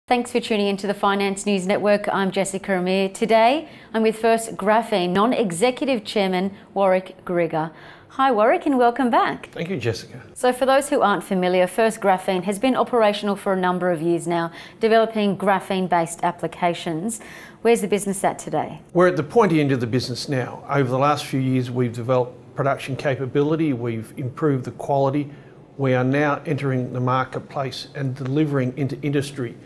Thanks for tuning into the Finance News Network. I'm Jessica Amir. Today, I'm with First-Graphene Non-Executive Chairman Warwick Grigger. Hi Warwick and welcome back. Thank you, Jessica. So for those who aren't familiar, First-Graphene has been operational for a number of years now, developing graphene-based applications. Where's the business at today? We're at the pointy end of the business now. Over the last few years, we've developed production capability, we've improved the quality. We are now entering the marketplace and delivering into industry.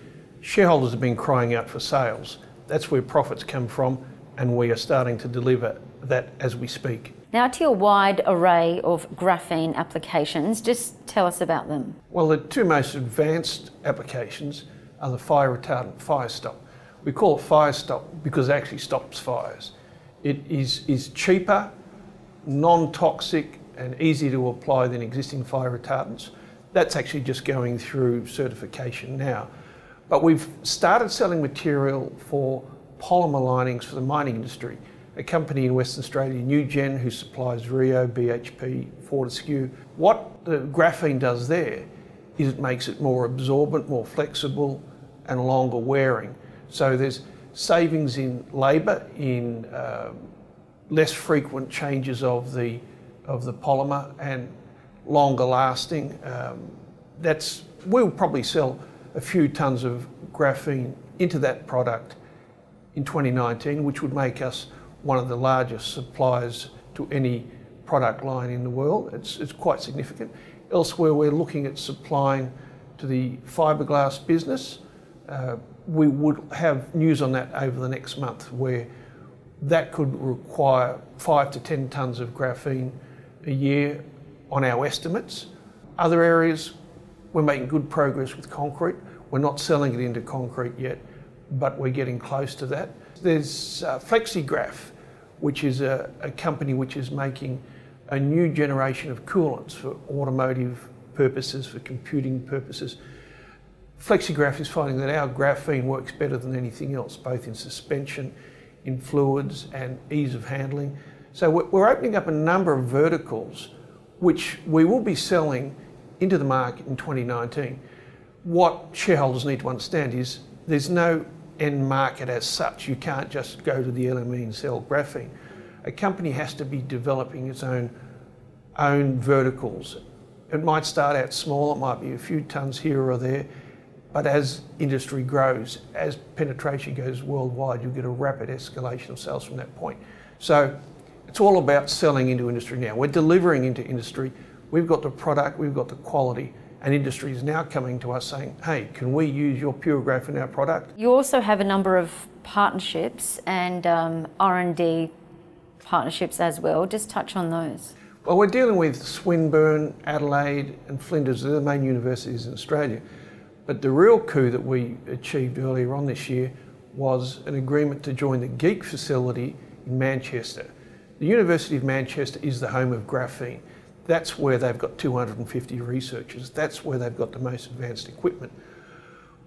Shareholders have been crying out for sales. That's where profits come from, and we are starting to deliver that as we speak. Now to your wide array of graphene applications, just tell us about them. Well, the two most advanced applications are the fire retardant fire stop. We call it fire stop because it actually stops fires. It is cheaper, non-toxic and easier to apply than existing fire retardants. That's actually just going through certification now. But we've started selling material for polymer linings for the mining industry. A company in Western Australia, newGen, who supplies Rio, BHP, Fortescue. What the graphene does there is it makes it more absorbent, more flexible and longer wearing. So there's savings in labour, in less frequent changes of the polymer and longer lasting. We'll probably sell a few tonnes of graphene into that product in 2019, which would make us one of the largest suppliers to any product line in the world. It's quite significant. Elsewhere, we're looking at supplying to the fiberglass business. We would have news on that over the next month, where that could require 5 to 10 tonnes of graphene a year on our estimates. Other areas, we're making good progress with concrete. We're not selling it into concrete yet, but we're getting close to that. There's FlexiGraph, which is a company which is making a new generation of coolants for automotive purposes, for computing purposes. FlexiGraph is finding that our graphene works better than anything else, both in suspension, in fluids and ease of handling. So we're opening up a number of verticals which we will be selling into the market in 2019. What shareholders need to understand is there's no end market as such. You can't just go to the LME and sell graphene. A company has to be developing its own verticals. It might start out small, it might be a few tonnes here or there, but as industry grows, as penetration goes worldwide, you'll get a rapid escalation of sales from that point. So it's all about selling into industry now. We're delivering into industry. We've got the product, we've got the quality, and industry is now coming to us saying, hey, can we use your pure graph in our product? You also have a number of partnerships and R&D partnerships as well. Just touch on those. Well, we're dealing with Swinburne, Adelaide and Flinders. They're the main universities in Australia. But the real coup that we achieved earlier on this year was an agreement to join the GEEK facility in Manchester. The University of Manchester is the home of graphene. That's where they've got 250 researchers. That's where they've got the most advanced equipment.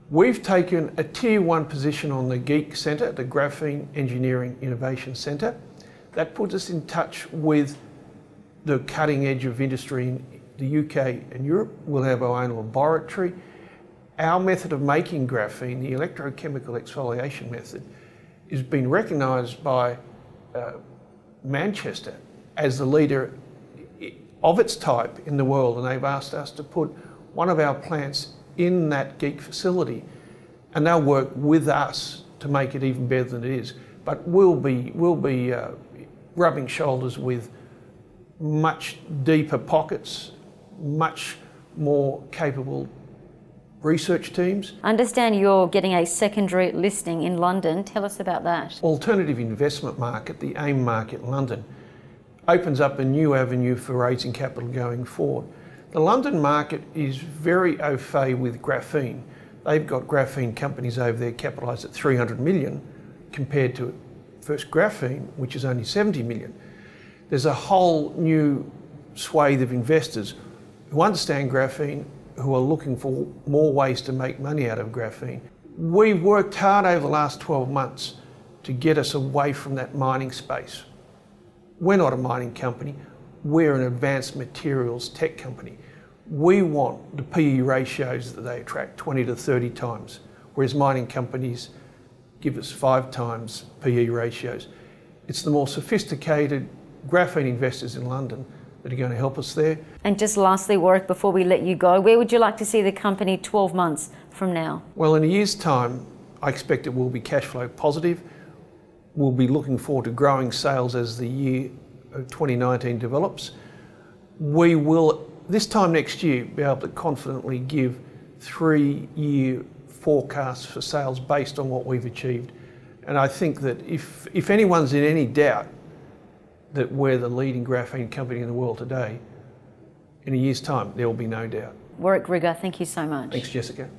We've taken a tier 1 position on the GEEK Centre, the Graphene Engineering Innovation Centre. That puts us in touch with the cutting edge of industry in the UK and Europe. We'll have our own laboratory. Our method of making graphene, the electrochemical exfoliation method, has been recognised by Manchester as the leader of its type in the world, and they've asked us to put one of our plants in that GEEK facility, and they'll work with us to make it even better than it is. But we'll be rubbing shoulders with much deeper pockets, much more capable research teams. I understand you're getting a secondary listing in London. Tell us about that. Alternative investment market, the AIM market in London, opens up a new avenue for raising capital going forward. The London market is very au fait with graphene. They've got graphene companies over there capitalised at 300 million compared to First-Graphene, which is only 70 million. There's a whole new swathe of investors who understand graphene, who are looking for more ways to make money out of graphene. We've worked hard over the last 12 months to get us away from that mining space. We're not a mining company, we're an advanced materials tech company. We want the PE ratios that they attract, 20 to 30 times. whereas mining companies give us 5 times PE ratios. It's the more sophisticated graphene investors in London that are going to help us there. And just lastly, Warwick, before we let you go, where would you like to see the company 12 months from now? Well, in a year's time, I expect it will be cash flow positive. We'll be looking forward to growing sales as the year of 2019 develops. We will, this time next year, be able to confidently give 3-year forecasts for sales based on what we've achieved. And I think that if anyone's in any doubt that we're the leading graphene company in the world today, in a year's time, there will be no doubt. Warwick Grigger, thank you so much. Thanks, Jessica.